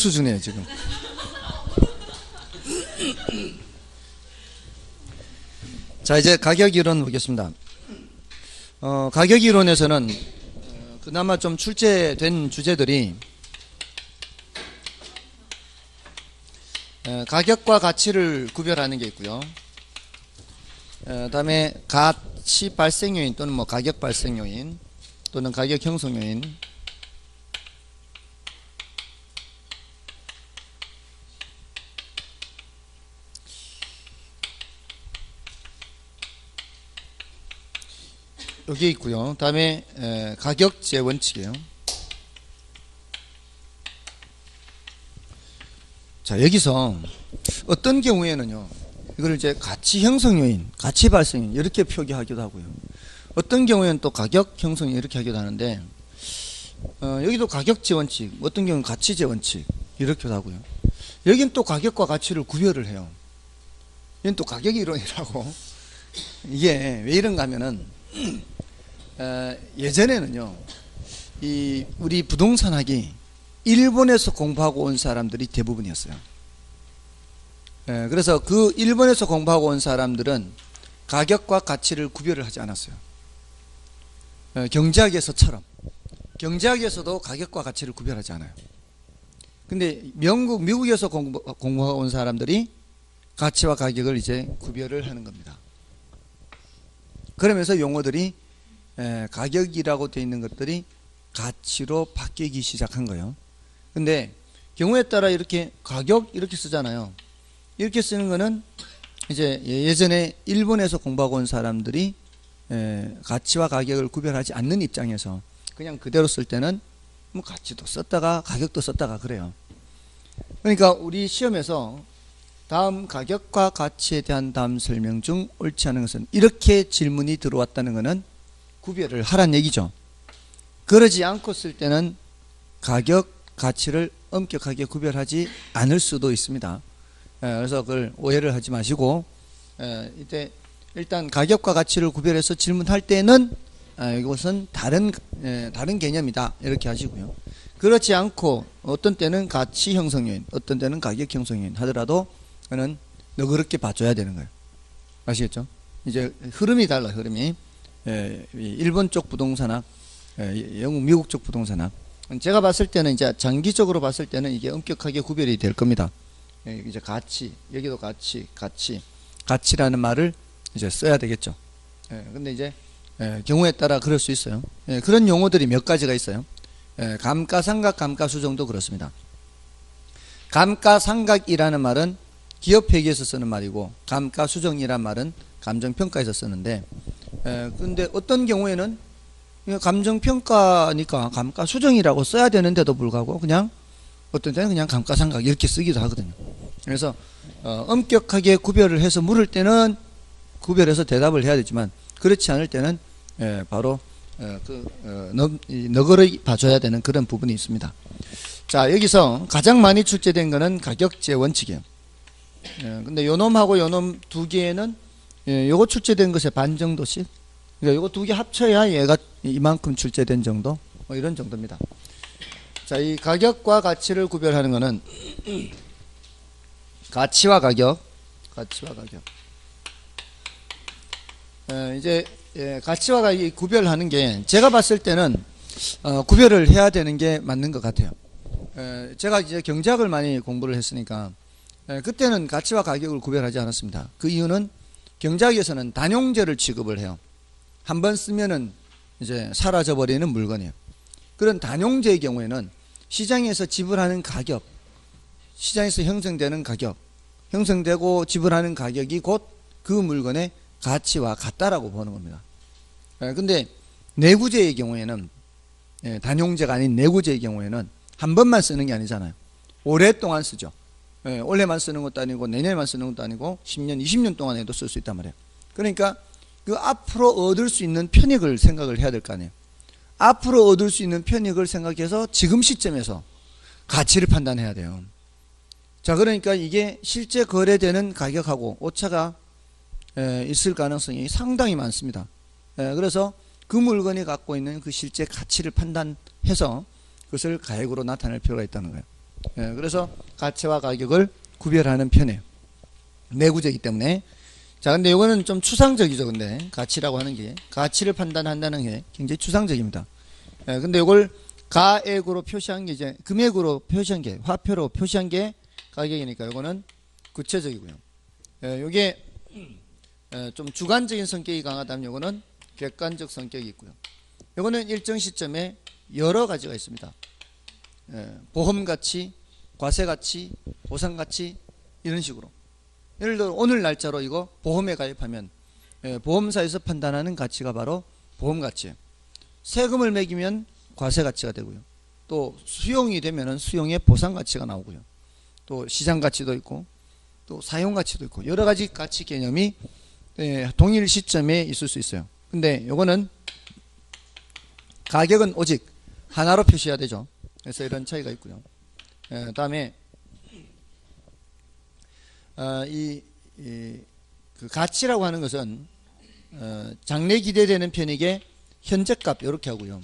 수준이에요 지금. 자, 이제 가격 이론 보겠습니다. 가격 이론에서는 그나마 좀 출제된 주제들이 가격과 가치를 구별하는 게 있고요. 다음에 가치 발생 요인 또는 뭐 가격 발생 요인 또는 가격 형성 요인, 여기 있고요. 다음에 가격제 원칙이에요. 자, 여기서 어떤 경우에는요, 이걸 이제 가치 형성 요인, 가치 발생 요인 이렇게 표기하기도 하고요. 어떤 경우에는 또 가격 형성 요인 이렇게 하기도 하는데, 여기도 가격제 원칙, 어떤 경우는 가치제 원칙 이렇게도 하고요. 여긴 또 가격과 가치를 구별을 해요. 이건 또 가격 이론이라고. 이게 왜 이런가 하면은 예전에는요, 이 우리 부동산학이 일본에서 공부하고 온 사람들이 대부분이었어요. 그래서 그 일본에서 공부하고 온 사람들은 가격과 가치를 구별을 하지 않았어요. 경제학에서처럼 경제학에서도 가격과 가치를 구별하지 않아요. 근데 미국에서 공부하고 온 사람들이 가치와 가격을 이제 구별을 하는 겁니다. 그러면서 용어들이 가격이라고 되어 있는 것들이 가치로 바뀌기 시작한 거예요. 근데 경우에 따라 이렇게 가격 이렇게 쓰잖아요. 이렇게 쓰는 거는 이제 예전에 일본에서 공부하고 온 사람들이 가치와 가격을 구별하지 않는 입장에서 그냥 그대로 쓸 때는 뭐 가치도 썼다가 가격도 썼다가 그래요. 그러니까 우리 시험에서 다음 가격과 가치에 대한 다음 설명 중 옳지 않은 것은, 이렇게 질문이 들어왔다는 것은 구별을 하란 얘기죠. 그러지 않고 쓸 때는 가격, 가치를 엄격하게 구별하지 않을 수도 있습니다. 그래서 그걸 오해를 하지 마시고, 이때 일단 가격과 가치를 구별해서 질문할 때는 이것은 다른 개념이다 이렇게 하시고요. 그렇지 않고 어떤 때는 가치 형성 요인, 어떤 때는 가격 형성 요인 하더라도 그는 너그럽게 봐줘야 되는 거예요. 아시겠죠? 이제 흐름이 달라, 흐름이. 일본 쪽 부동산학, 영국, 미국 쪽 부동산학. 제가 봤을 때는 이제 장기적으로 봤을 때는 이게 엄격하게 구별이 될 겁니다. 이제 가치, 여기도 가치라는 말을 이제 써야 되겠죠. 근데 이제 경우에 따라 그럴 수 있어요. 그런 용어들이 몇 가지가 있어요. 감가상각, 감가수정도 그렇습니다. 감가상각이라는 말은 기업회계에서 쓰는 말이고, 감가수정이란 말은 감정평가에서 쓰는데, 근데 어떤 경우에는 감정평가니까 감가수정이라고 써야 되는데도 불구하고 그냥 어떤 때는 그냥 감가상각 이렇게 쓰기도 하거든요. 그래서 엄격하게 구별을 해서 물을 때는 구별해서 대답을 해야 되지만, 그렇지 않을 때는 바로 너그러이 봐줘야 되는 그런 부분이 있습니다. 자, 여기서 가장 많이 출제된 거는 가격제 원칙이에요. 근데 요놈하고 요놈 두 개는 요거 출제된 것의 반 정도씩, 그러니까 요거 두 개 합쳐야 얘가 이만큼 출제된 정도, 뭐 이런 정도입니다. 자, 이 가격과 가치를 구별하는 거는 가치와 가격. 이제 가치와 가격 구별하는 게 제가 봤을 때는 구별을 해야 되는 게 맞는 것 같아요. 제가 이제 경제학을 많이 공부를 했으니까 그때는 가치와 가격을 구별하지 않았습니다. 그 이유는 경제학에서는 단용재를 취급을 해요. 한번 쓰면은 이제 사라져버리는 물건이에요. 그런 단용재의 경우에는 시장에서 지불하는 가격, 시장에서 형성되는 가격, 형성되고 지불하는 가격이 곧 그 물건의 가치와 같다라고 보는 겁니다. 근데 내구재의 경우에는, 단용재가 아닌 내구재의 경우에는 한 번만 쓰는 게 아니잖아요. 오랫동안 쓰죠. 올해만 쓰는 것도 아니고 내년에만 쓰는 것도 아니고 10년, 20년 동안에도 쓸 수 있단 말이에요. 그러니까 그 앞으로 얻을 수 있는 편익을 생각을 해야 될 거 아니에요. 앞으로 얻을 수 있는 편익을 생각해서 지금 시점에서 가치를 판단해야 돼요. 자, 그러니까 이게 실제 거래되는 가격하고 오차가 있을 가능성이 상당히 많습니다. 그래서 그 물건이 갖고 있는 그 실제 가치를 판단해서 그것을 가액으로 나타낼 필요가 있다는 거예요. 그래서 가치와 가격을 구별하는 편이에요. 내구재이기 때문에. 자, 근데 이거는 좀 추상적이죠. 근데 가치라고 하는 게, 가치를 판단한다는 게 굉장히 추상적입니다. 근데 이걸 가액으로 표시한 게, 이제 금액으로 표시한 게, 화표로 표시한 게 가격이니까 이거는 구체적이고요. 이게 좀 주관적인 성격이 강하다면 이거는 객관적 성격이 있고요. 이거는 일정 시점에 여러 가지가 있습니다. 보험 가치, 과세 가치, 보상 가치, 이런 식으로. 예를 들어 오늘 날짜로 이거 보험에 가입하면 보험사에서 판단하는 가치가 바로 보험 가치예요. 세금을 매기면 과세 가치가 되고요. 또 수용이 되면은 수용의 보상 가치가 나오고요. 또 시장 가치도 있고 또 사용 가치도 있고 여러 가지 가치 개념이 동일 시점에 있을 수 있어요. 근데 요거는 가격은 오직 하나로 표시해야 되죠. 그래서 이런 차이가 있고요. 다음에 그 가치라고 하는 것은 장래 기대되는 편익의 현재값 이렇게 하고요.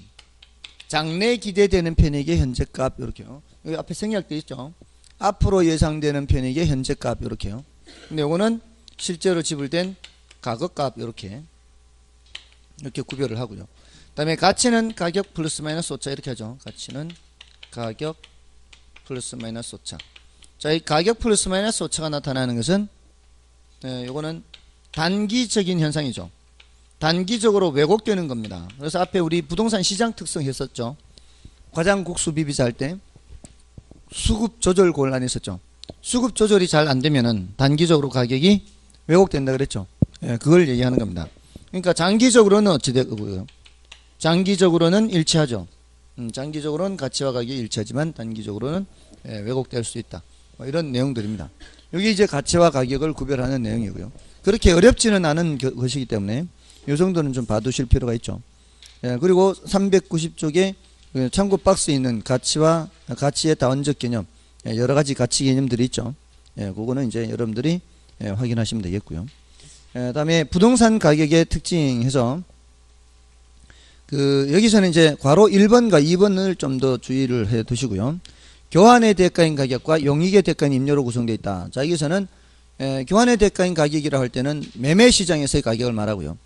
장래 기대되는 편익의 현재값 이렇게요. 여기 앞에 생략되어 있죠. 앞으로 예상되는 편익의 현재값 이렇게요. 근데 이거는 실제로 지불된 가격값 이렇게 구별을 하고요. 그다음에 가치는 가격 플러스 마이너스 오차 이렇게 하죠. 가치는 가격 플러스 마이너스 오차. 자, 이 가격 플러스 마이너스 오차가 나타나는 것은 요거는 단기적인 현상이죠. 단기적으로 왜곡되는 겁니다. 그래서 앞에 우리 부동산 시장 특성 했었죠. 과장국수 비비자 할 때 수급 조절 곤란이 있었죠. 수급 조절이 잘 안 되면은 단기적으로 가격이 왜곡된다 그랬죠. 그걸 얘기하는 겁니다. 그러니까 장기적으로는 어찌 되고요. 장기적으로는 일치하죠. 장기적으로는 가치와 가격이 일치하지만 단기적으로는 왜곡될 수 있다. 뭐 이런 내용들입니다. 여기 이제 가치와 가격을 구별하는 내용이고요. 그렇게 어렵지는 않은 것이기 때문에 이 정도는 좀 봐두실 필요가 있죠. 그리고 390쪽에 참고 박스에 있는 가치와 가치의 다원적 개념, 여러 가지 가치 개념들이 있죠. 그거는 이제 여러분들이 확인하시면 되겠고요. 다음에 부동산 가격의 특징해서 여기서는 이제 괄호 1번과 2번을 좀 더 주의를 해 두시고요. 교환의 대가인 가격과 용익의 대가인 임료로 구성되어 있다. 자, 여기서는 교환의 대가인 가격이라 할 때는 매매 시장에서의 가격을 말하고요.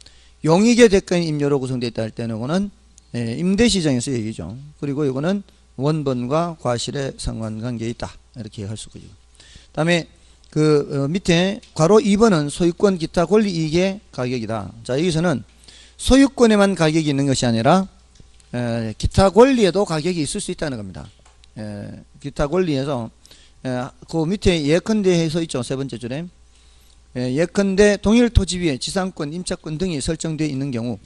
용익의 대가인 임료로 구성되어 있다 할 때는 이거는 임대 시장에서 얘기죠. 그리고 이거는 원본과 과실의 상관관계에 있다. 이렇게 할 수가 있고요. 다음에 밑에 괄호 2번은 소유권 기타 권리 이익의 가격이다. 자, 여기서는 소유권에만 가격이 있는 것이 아니라 기타 권리에도 가격이 있을 수 있다는 겁니다. 기타 권리에서 그 밑에 예컨대 해서 있죠. 세 번째 줄에 예컨대 동일 토지 위에 지상권, 임차권 등이 설정되어 있는 경우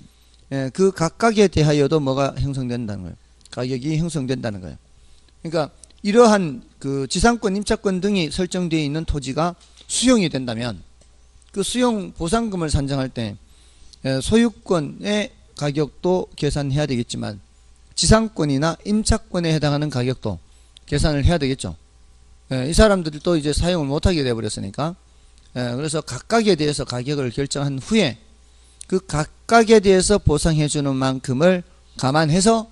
그 각각에 대하여도 뭐가 형성된다는 거예요. 가격이 형성된다는 거예요. 그러니까 이러한 그 지상권, 임차권 등이 설정되어 있는 토지가 수용이 된다면 그 수용 보상금을 산정할 때 소유권의 가격도 계산해야 되겠지만 지상권이나 임차권에 해당하는 가격도 계산을 해야 되겠죠. 이 사람들도 이제 사용을 못하게 되어버렸으니까 그래서 각각에 대해서 가격을 결정한 후에 그 각각에 대해서 보상해주는 만큼을 감안해서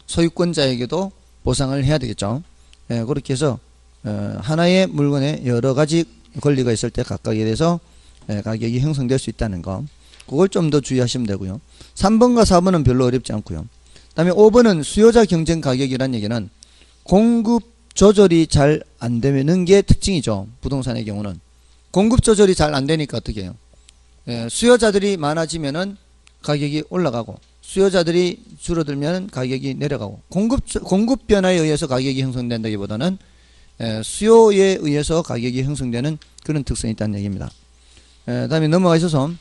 소유권자에게도 보상을 해야 되겠죠. 그렇게 해서 하나의 물건에 여러 가지 권리가 있을 때 각각에 대해서 가격이 형성될 수 있다는 거, 그걸 좀 더 주의하시면 되고요. 3번과 4번은 별로 어렵지 않고요. 그 다음에 5번은 수요자 경쟁 가격이라는 얘기는 공급 조절이 잘 안 되는 게 특징이죠. 부동산의 경우는 공급 조절이 잘 안 되니까 어떻게 해요? 수요자들이 많아지면은 가격이 올라가고 수요자들이 줄어들면 가격이 내려가고 공급 변화에 의해서 가격이 형성된다기보다는 수요에 의해서 가격이 형성되는 그런 특성이 있다는 얘기입니다. 다음에 넘어가 있어서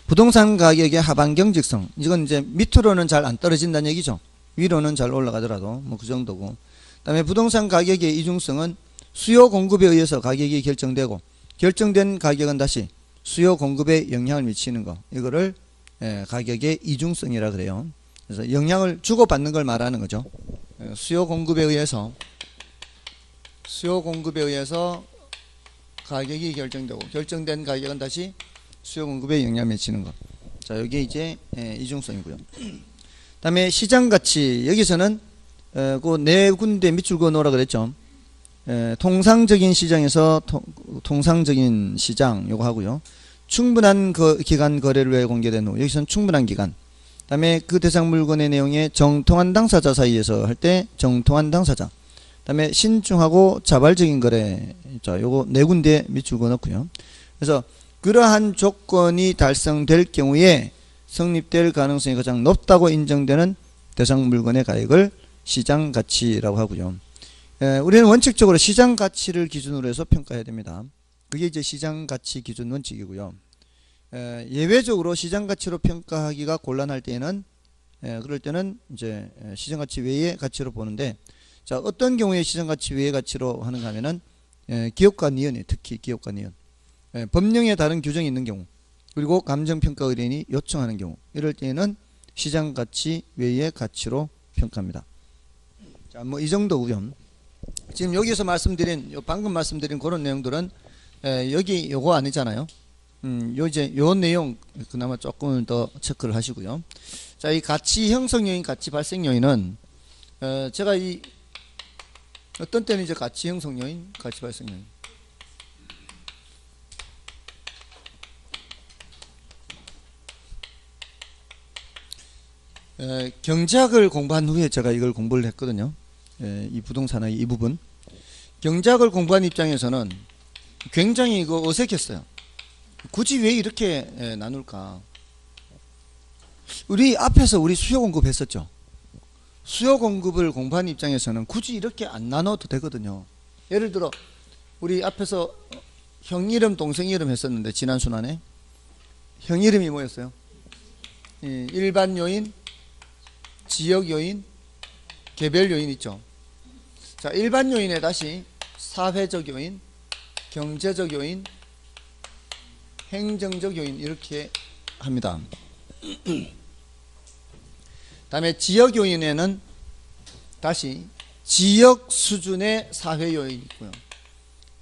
부동산 가격의 하방 경직성, 이건 이제 밑으로는 잘 안 떨어진다는 얘기죠. 위로는 잘 올라가더라도 뭐 그 정도고. 그다음에 부동산 가격의 이중성은 수요 공급에 의해서 가격이 결정되고 결정된 가격은 다시 수요 공급에 영향을 미치는 거, 이거를 가격의 이중성이라 그래요. 그래서 영향을 주고받는 걸 말하는 거죠. 수요 공급에 의해서 가격이 결정되고 결정된 가격은 다시 수요 공급에 영향을 미치는 것. 자, 여기 이제 이중성이고요. 다음에 시장 가치, 여기서는 그 네 군데 밑줄 그어 놓으라 그랬죠. 통상적인 시장에서 통상적인 시장 요거 하고요. 충분한 기간 거래를 위해 공개된 후, 여기서는 충분한 기간. 그다음에 그 대상 물건의 내용에 정통한 당사자 사이에서 할 때 정통한 당사자. 그다음에 신중하고 자발적인 거래. 자, 요거 네 군데 밑줄 그어놓고요. 그래서 그러한 조건이 달성될 경우에 성립될 가능성이 가장 높다고 인정되는 대상 물건의 가액을 시장 가치라고 하고요. 우리는 원칙적으로 시장 가치를 기준으로 해서 평가해야 됩니다. 그게 이제 시장 가치 기준 원칙이고요. 예외적으로 시장 가치로 평가하기가 곤란할 때에는 그럴 때는 이제 시장 가치 외의 가치로 보는데, 자, 어떤 경우에 시장 가치 외의 가치로 하는가 하면은 기업관위원회, 특히 기업관위원, 법령에 다른 규정이 있는 경우, 그리고 감정평가 의뢰인이 요청하는 경우, 이럴 때에는 시장 가치 외의 가치로 평가합니다. 자, 뭐 이 정도고요. 지금 여기서 말씀드린, 방금 말씀드린 그런 내용들은 여기 요거 아니잖아요. 요 내용 그나마 조금 더 체크를 하시고요. 자, 이 가치 형성 요인, 가치 발생 요인은 제가 이 어떤 때는 이제 가치 형성 요인, 가치 발생 요인. 경제학을 공부한 후에 제가 이걸 공부를 했거든요. 이 부동산의 이 부분. 경제학을 공부한 입장에서는 굉장히 이거 어색했어요. 굳이 왜 이렇게 나눌까? 우리 앞에서 우리 수요 공급 했었죠. 수요 공급을 공부한 입장에서는 굳이 이렇게 안 나눠도 되거든요. 예를 들어 우리 앞에서 형 이름 동생 이름 했었는데, 지난 순환에 형 이름이 뭐였어요? 일반 요인, 지역 요인, 개별 요인 있죠. 자, 일반 요인에 다시 사회적 요인, 경제적 요인, 행정적 요인 이렇게 합니다. 다음에 지역 요인에는 다시 지역 수준의 사회 요인이 있고요,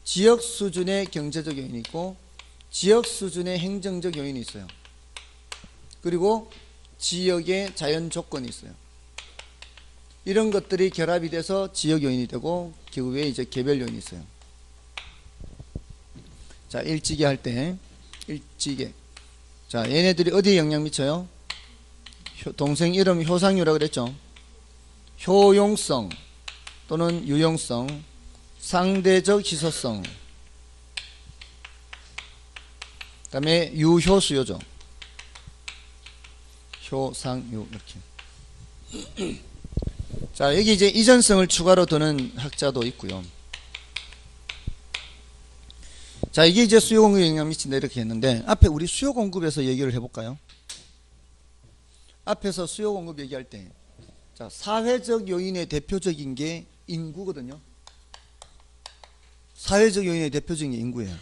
지역 수준의 경제적 요인이 있고, 지역 수준의 행정적 요인이 있어요. 그리고 지역의 자연 조건이 있어요. 이런 것들이 결합이 돼서 지역 요인이 되고, 그 외에 이제 개별 요인이 있어요. 자, 일지계 할 때 일지계. 자, 얘네들이 어디에 영향 미쳐요? 동생 이름 효상유라고 그랬죠. 효용성 또는 유용성, 상대적 희소성, 그 다음에 유효수요죠. 효상유 이렇게. 자, 여기 이제 이전성을 추가로 두는 학자도 있고요. 자, 이게 이제 수요 공급에 영향 미친다 이렇게 했는데, 앞에 우리 수요 공급에서 얘기를 해볼까요? 앞에서 수요 공급 얘기할 때, 자, 사회적 요인의 대표적인 게 인구거든요. 사회적 요인의 대표적인 게 인구예요.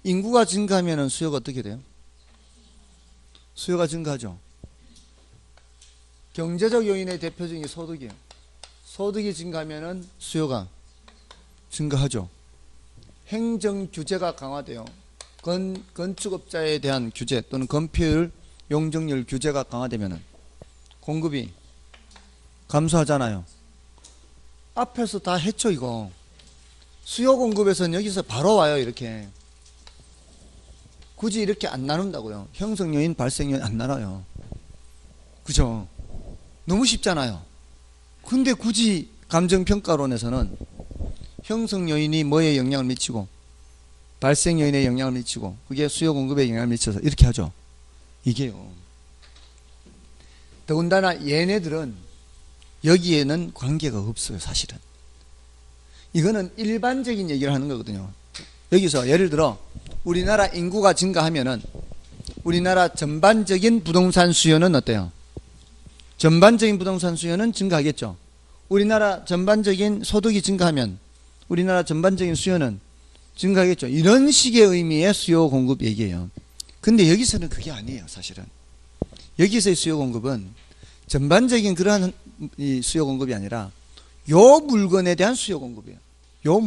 인구가 증가하면 수요가 어떻게 돼요? 수요가 증가하죠. 경제적 요인의 대표적인 게 소득이에요. 소득이 증가하면 수요가 증가하죠. 행정 규제가 강화돼요. 건축업자에 대한 규제 또는 건폐율, 용적률 규제가 강화되면 공급이 감소하잖아요. 앞에서 다 했죠 이거. 수요 공급에서는 여기서 바로 와요 이렇게. 굳이 이렇게 안 나눈다고요. 형성 요인, 발생 요인 안 나눠요. 그죠? 너무 쉽잖아요. 근데 굳이 감정평가론에서는 형성 요인이 뭐에 영향을 미치고 발생 요인에 영향을 미치고 그게 수요 공급에 영향을 미쳐서 이렇게 하죠. 이게요. 더군다나 얘네들은 여기에는 관계가 없어요 사실은. 이거는 일반적인 얘기를 하는 거거든요. 여기서 예를 들어 우리나라 인구가 증가하면은 우리나라 전반적인 부동산 수요는 어때요? 전반적인 부동산 수요는 증가하겠죠. 우리나라 전반적인 소득이 증가하면 우리나라 전반적인 수요는 증가하겠죠. 이런 식의 의미의 수요 공급 얘기예요. 근데 여기서는 그게 아니에요 사실은. 여기서의 수요 공급은 전반적인 그러한 이 수요 공급이 아니라 요 물건에 대한 수요 공급이에요. 요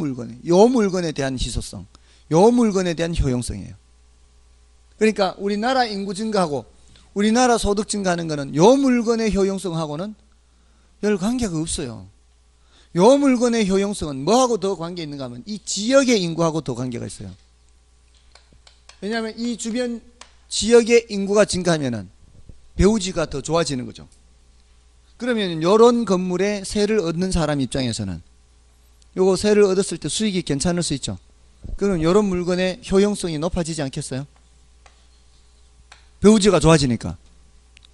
물건에 대한 희소성, 요 물건에 대한 효용성이에요. 그러니까 우리나라 인구 증가하고 우리나라 소득 증가하는 거는 요 물건의 효용성하고는 별 관계가 없어요. 요 물건의 효용성은 뭐하고 더 관계 있는가 하면 이 지역의 인구하고 더 관계가 있어요. 왜냐하면 이 주변 지역의 인구가 증가하면은 배우지가 더 좋아지는 거죠. 그러면 요런 건물에 세를 얻는 사람 입장에서는 요거 세를 얻었을 때 수익이 괜찮을 수 있죠. 그럼 요런 물건의 효용성이 높아지지 않겠어요? 배우지가 좋아지니까.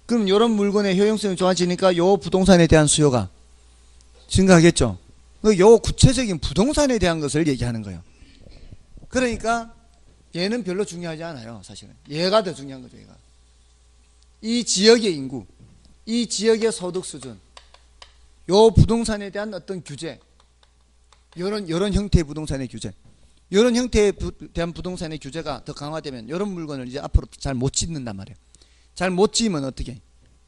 그럼 요런 물건의 효용성이 좋아지니까 요 부동산에 대한 수요가 증가하겠죠. 요 구체적인 부동산에 대한 것을 얘기하는 거예요. 그러니까 얘는 별로 중요하지 않아요. 사실은 얘가 더 중요한 거죠. 얘가 이 지역의 인구, 이 지역의 소득 수준, 요 부동산에 대한 어떤 규제, 요런 형태의 부동산의 규제, 요런 형태에 대한 부동산의 규제가 더 강화되면 요런 물건을 이제 앞으로 잘 못 짓는단 말이에요. 잘 못 지으면 어떻게?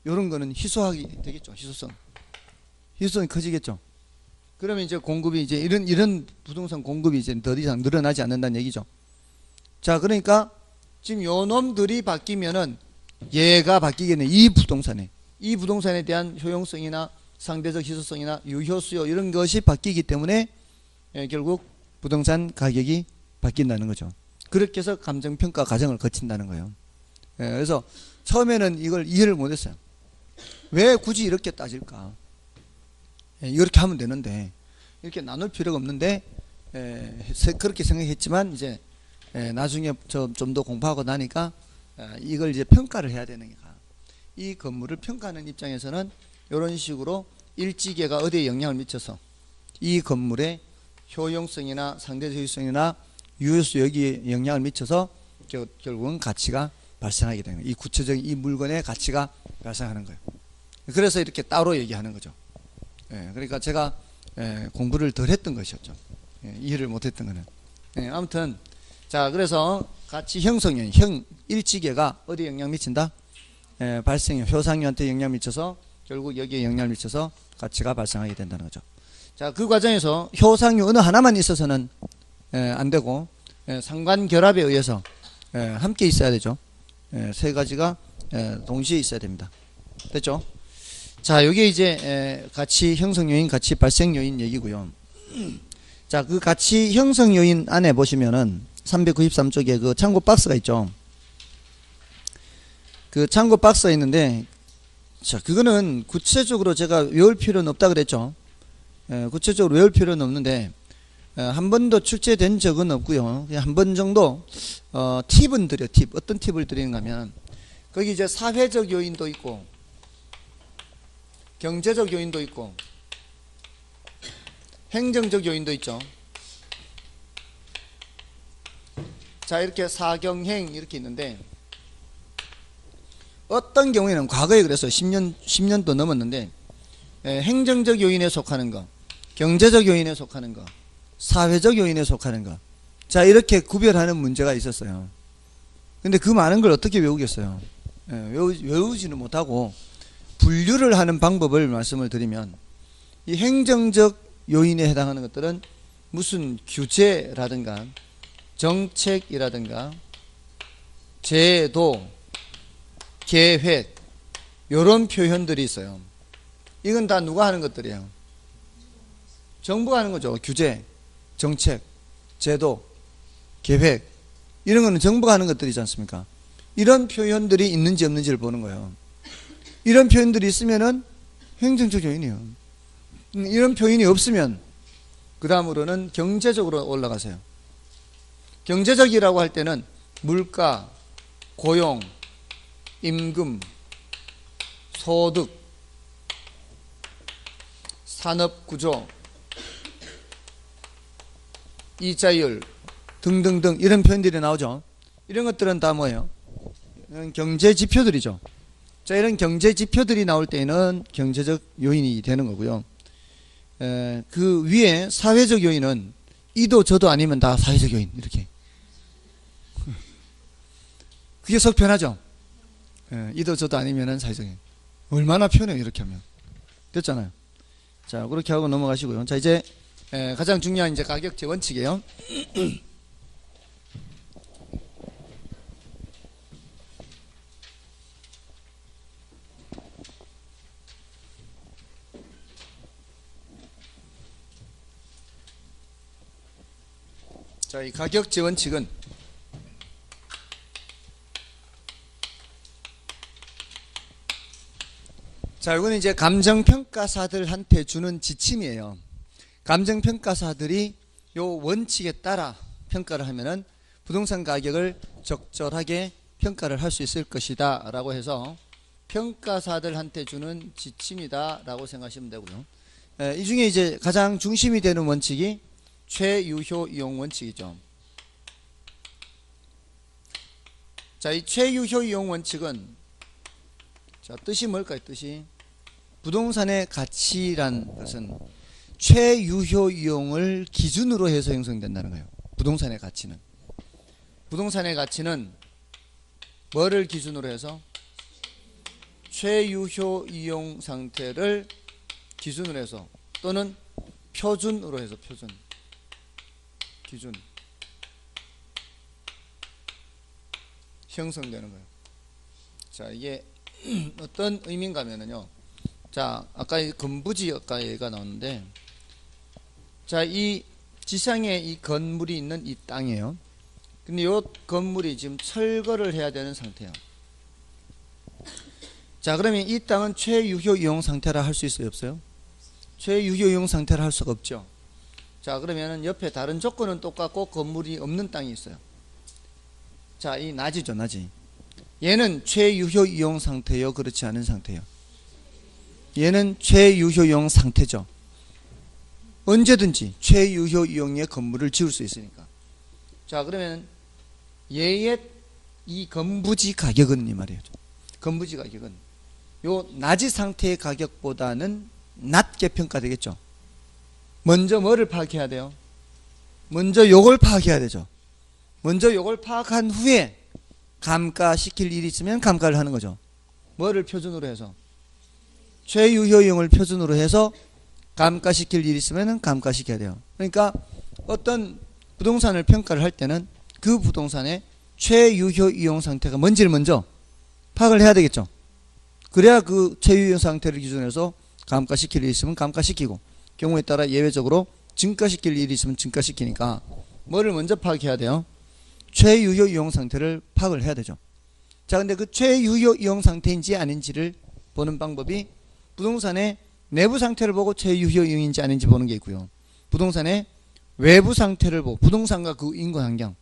요런 거는 희소하게 되겠죠. 희소성이 커지겠죠. 그러면 이제 공급이 이제 이런 부동산 공급이 이제 더 이상 늘어나지 않는다는 얘기죠. 자, 그러니까 지금 요 놈들이 바뀌면은 얘가 바뀌겠네. 이 부동산에 대한 효용성이나 상대적 희소성이나 유효 수요 이런 것이 바뀌기 때문에 결국 부동산 가격이 바뀐다는 거죠. 그렇게 해서 감정평가 과정을 거친다는 거예요. 그래서 처음에는 이걸 이해를 못했어요. 왜 굳이 이렇게 따질까? 이렇게 하면 되는데 이렇게 나눌 필요가 없는데 그렇게 생각했지만 이제 나중에 좀 더 공부하고 나니까 이걸 이제 평가를 해야 되는 거야. 이 건물을 평가하는 입장에서는 이런 식으로 일지계가 어디에 영향을 미쳐서 이 건물의 효용성이나 상대적 효용성이나 유효수 여기에 영향을 미쳐서 결국은 가치가 발생하게 되는 거예요. 이 구체적인 이 물건의 가치가 발생하는 거예요. 그래서 이렇게 따로 얘기하는 거죠. 그러니까 제가 공부를 덜 했던 것이었죠. 이해를 못했던 거는. 아무튼 자, 그래서 가치 형성 요인, 일지계가 어디에 영향 미친다? 발생형, 효상류한테 영향 미쳐서 결국 여기에 영향을 미쳐서 가치가 발생하게 된다는 거죠. 자, 그 과정에서 효상류 어느 하나만 있어서는 안 되고 상관결합에 의해서 함께 있어야 되죠. 세 가지가 동시에 있어야 됩니다. 됐죠? 자, 여기 이제 가치 형성 요인, 가치 발생 요인 얘기고요. 자, 그 가치 형성 요인 안에 보시면은 393쪽에 그 참고 박스가 있죠. 그 참고 박스가 있는데, 자, 그거는 구체적으로 제가 외울 필요는 없다 그랬죠. 구체적으로 외울 필요는 없는데, 한 번도 출제된 적은 없고요. 한 번 정도 팁은 드려. 어떤 팁을 드리는가 하면 거기 이제 사회적 요인도 있고 경제적 요인도 있고 행정적 요인도 있죠. 자, 이렇게 사경행 이렇게 있는데 어떤 경우에는 과거에 그래서 10년도 넘었는데 행정적 요인에 속하는 거, 경제적 요인에 속하는 거, 사회적 요인에 속하는 거. 자, 이렇게 구별하는 문제가 있었어요. 근데 그 많은 걸 어떻게 외우겠어요? 외우지는 못하고 분류를 하는 방법을 말씀을 드리면 이 행정적 요인에 해당하는 것들은 무슨 규제라든가 정책이라든가 제도, 계획 이런 표현들이 있어요. 이건 다 누가 하는 것들이에요? 정부가 하는 거죠. 규제, 정책, 제도, 계획 이런 거는 정부가 하는 것들이지 않습니까? 이런 표현들이 있는지 없는지를 보는 거예요. 이런 표현들이 있으면은 행정적 요인이에요. 이런 표현이 없으면 그 다음으로는 경제적으로 올라가세요. 경제적이라고 할 때는 물가, 고용, 임금, 소득, 산업구조, 이자율 등등등 이런 표현들이 나오죠. 이런 것들은 다 뭐예요? 경제지표들이죠. 자, 이런 경제지표들이 나올 때에는 경제적 요인이 되는 거고요. 그 위에 사회적 요인은 이도 저도 아니면 다 사회적 요인 이렇게. 그게 속 편하죠. 이도 저도 아니면은 사회적 요인. 얼마나 편해요 이렇게 하면. 됐잖아요. 자, 그렇게 하고 넘어가시고요. 자, 이제 가장 중요한 이제 가격제 원칙이에요. 자, 이 가격제 원칙은 자, 이거는 이제 감정평가사들한테 주는 지침이에요. 감정평가사들이 요 원칙에 따라 평가를 하면은 부동산 가격을 적절하게 평가를 할 수 있을 것이다 라고 해서 평가사들한테 주는 지침이다 라고 생각하시면 되고요. 이 중에 이제 가장 중심이 되는 원칙이 최유효 이용 원칙이죠. 자, 이 최유효 이용 원칙은 자, 뜻이 뭘까요? 뜻이 부동산의 가치란 것은 최유효 이용을 기준으로 해서 형성된다는 거예요. 부동산의 가치는 뭐를 기준으로 해서 최유효 이용 상태를 기준으로 해서 또는 표준으로 해서 기준 형성되는 거예요. 자, 이게 어떤 의미인가 하면요. 자, 아까 건부지 아까 얘가 나왔는데 자, 이 지상에 이 건물이 있는 이 땅이에요. 근데 이 건물이 지금 철거를 해야 되는 상태예요. 자, 그러면 이 땅은 최유효 이용 상태라 할 수 있어요, 없어요? 최유효 이용 상태라 할 수가 없죠. 자, 그러면은 옆에 다른 조건은 똑같고 건물이 없는 땅이 있어요. 자, 이 낮이죠, 낮이. 얘는 최유효 이용 상태요, 그렇지 않은 상태요? 얘는 최유효 이용 상태죠. 언제든지 최유효 이용의 건물을 지을 수 있으니까. 자, 그러면 얘의 이 건부지 가격은 이 말이에요. 건부지 가격은 요 낮이 상태의 가격보다는 낮게 평가되겠죠. 먼저 뭐를 파악해야 돼요? 먼저 요걸 파악해야 되죠. 먼저 요걸 파악한 후에 감가시킬 일이 있으면 감가를 하는 거죠. 뭐를 표준으로 해서? 최유효 이용을 표준으로 해서 감가시킬 일이 있으면 감가시켜야 돼요. 그러니까 어떤 부동산을 평가를 할 때는 그 부동산의 최유효 이용 상태가 뭔지를 먼저 파악을 해야 되겠죠. 그래야 그 최유효 상태를 기준으로 해서 감가시킬 일이 있으면 감가시키고 경우에 따라 예외적으로 증가시킬 일이 있으면 증가시키니까 뭐를 먼저 파악해야 돼요? 최유효 이용 상태를 파악을 해야 되죠. 자, 근데 그 최유효 이용 상태인지 아닌지를 보는 방법이 부동산의 내부 상태를 보고 최유효 이용인지 아닌지 보는 게 있고요. 부동산의 외부 상태를 보고 부동산과 그 인근 환경,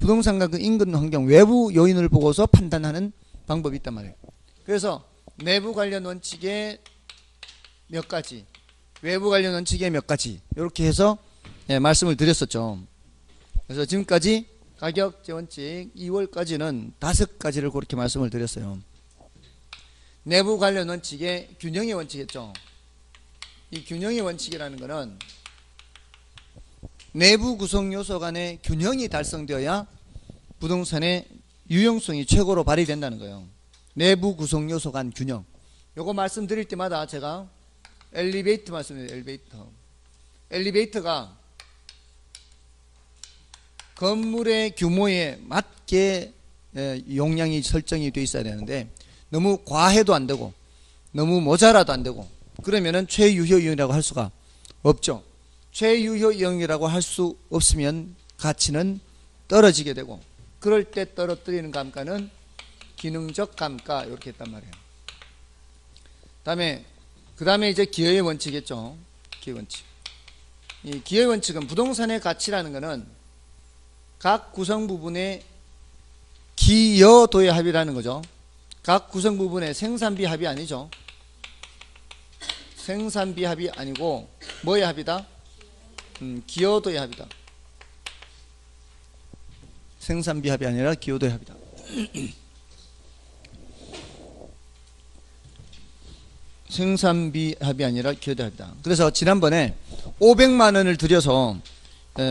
부동산과 그 인근 환경 외부 요인을 보고서 판단하는 방법이 있단 말이에요. 그래서 내부 관련 원칙의 몇 가지, 외부 관련 원칙의 몇 가지 이렇게 해서 말씀을 드렸었죠. 그래서 지금까지 가격제 원칙 2월까지는 5가지를 그렇게 말씀을 드렸어요. 내부 관련 원칙의 균형의 원칙이었죠. 이 균형의 원칙이라는 것은 내부 구성 요소 간의 균형이 달성되어야 부동산의 유용성이 최고로 발휘된다는 거예요. 내부 구성 요소 간 균형. 요거 말씀드릴 때마다 제가 엘리베이터 말씀드려요. 엘리베이터가 건물의 규모에 맞게 용량이 설정이 되어 있어야 되는데 너무 과해도 안 되고 너무 모자라도 안 되고 그러면은 최유효 이용이라고 할 수가 없죠. 최유효 이용이라고 할 수 없으면 가치는 떨어지게 되고 그럴 때 떨어뜨리는 감가는 기능적 감가 이렇게 했단 말이에요. 그 다음에 이제 기여의 원칙이겠죠. 기여 원칙. 이 기여의 원칙은 부동산의 가치라는 것은 각 구성 부분의 기여도의 합이라는 거죠. 각 구성 부분의 생산비 합이 아니죠. 생산비 합이 아니고 뭐의 합이다? 기여도의 합이다. 생산비 합이 아니라 기여도의 합이다. 생산비 합이 아니라 기여도의 합이다. 그래서 지난번에 500만 원을 들여서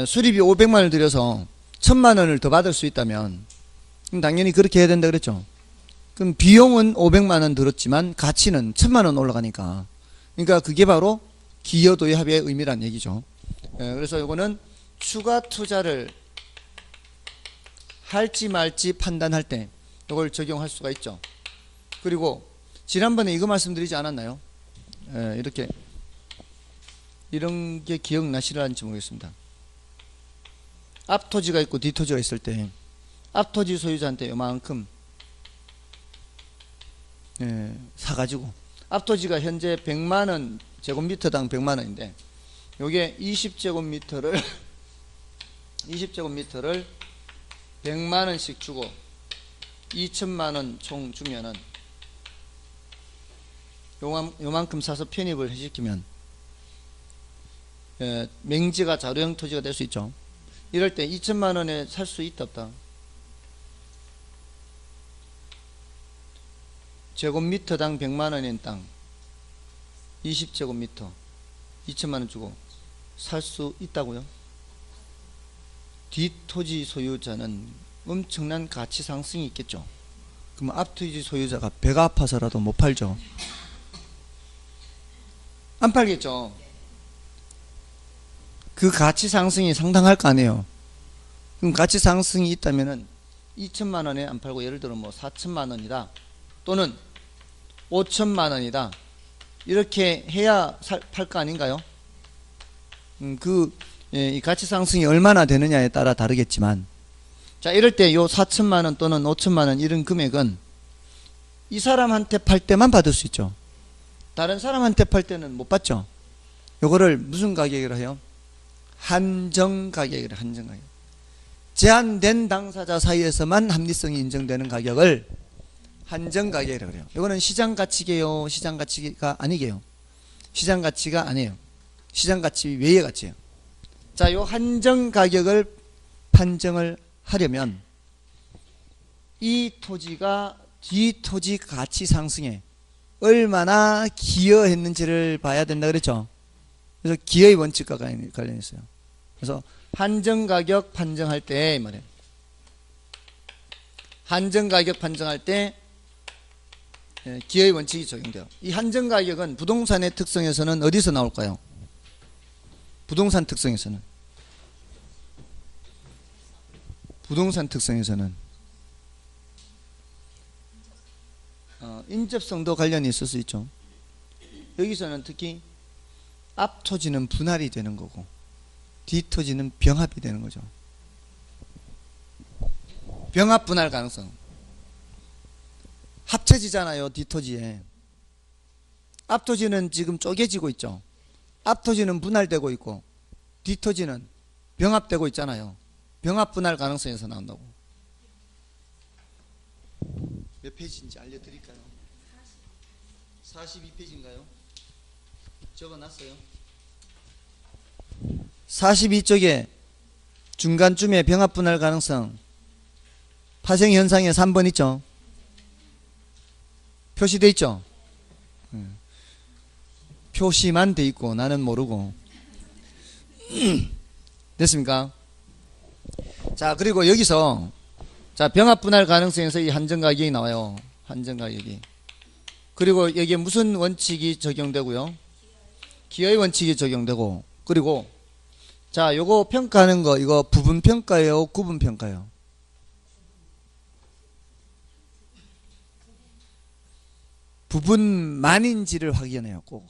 수리비 500만 원을 들여서 1000만 원을 더 받을 수 있다면 그럼 당연히 그렇게 해야 된다 그랬죠. 그럼 비용은 500만 원 들었지만 가치는 1000만 원 올라가니까 그러니까 그게 바로 기여도의 합의 의미란 얘기죠. 그래서 이거는 추가 투자를 할지 말지 판단할 때 이걸 적용할 수가 있죠. 그리고 지난번에 이거 말씀드리지 않았나요? 이렇게 이런 게 기억나시는지 모르겠습니다. 앞토지가 있고 뒷토지가 있을 때 앞토지 소유자한테 요만큼 사가지고, 앞토지가 현재 100만원 제곱미터당 100만원인데 요게 20제곱미터를 100만원씩 주고 2천만원 총 주면은 요만큼 사서 편입을 해시키면 맹지가 자료형 토지가 될 수 있죠. 이럴 때 2천만원에 살 수 있다 없다? 제곱미터당 100만원인 땅 20제곱미터 2천만원 주고 살 수 있다고요? 뒷토지 소유자는 엄청난 가치 상승이 있겠죠. 그럼 앞토지 소유자가 배가 아파서라도 못 팔죠. 안 팔겠죠. 그 가치 상승이 상당할 거 아니에요. 그럼 가치 상승이 있다면은 2천만원에 안 팔고 예를 들어 뭐 4천만원이다 또는 5천만원이다 이렇게 해야 팔 거 아닌가요? 이 가치 상승이 얼마나 되느냐에 따라 다르겠지만, 자, 이럴 때 요 4천만원 또는 5천만원 이런 금액은 이 사람한테 팔 때만 받을 수 있죠. 다른 사람한테 팔 때는 못 받죠. 요거를 무슨 가격이라 해요? 한정 가격이라. 한정 가격. 제한된 당사자 사이에서만 합리성이 인정되는 가격을 한정 가격이라고 그래요. 이거는 시장 가치게요, 시장 가치가 아니게요? 시장 가치가 아니에요. 시장 가치 외의 가치예요. 자, 요 한정 가격을 판정을 하려면 이 토지가 뒷토지 가치 상승에 얼마나 기여했는지를 봐야 된다 그랬죠. 그래서 기여의 원칙과 관련있어요. 그래서 한정 가격 판정할 때 말이에요. 한정 가격 판정할 때 기여의 원칙이 적용돼요. 이 한정 가격은 부동산의 특성에서는 어디서 나올까요? 부동산 특성에서는 인접성도 관련이 있을 수 있죠. 여기서는 특히 앞토지는 분할이 되는 거고 뒷토지는 병합이 되는 거죠. 병합 분할 가능성. 합쳐지잖아요. 뒷토지에. 앞토지는 지금 쪼개지고 있죠. 앞토지는 분할되고 있고 뒷토지는 병합되고 있잖아요. 병합 분할 가능성에서 나온다고. 몇 페이지인지 알려드릴까요? 42페이지인가요? 적어놨어요. 42쪽에 중간쯤에 병합 분할 가능성 파생현상에 3번 있죠. 표시돼 있죠. 표시만 돼 있고 나는 모르고. 됐습니까? 자, 그리고 여기서 자, 병합 분할 가능성에서 이 한정 가격이 나와요. 한정 가격이. 그리고 여기에 무슨 원칙이 적용되고요? 기여의 원칙이 적용되고. 그리고 자, 요거 평가하는 거 이거 부분 평가예요, 구분 평가예요? 부분만인지를 확인해요. 꼭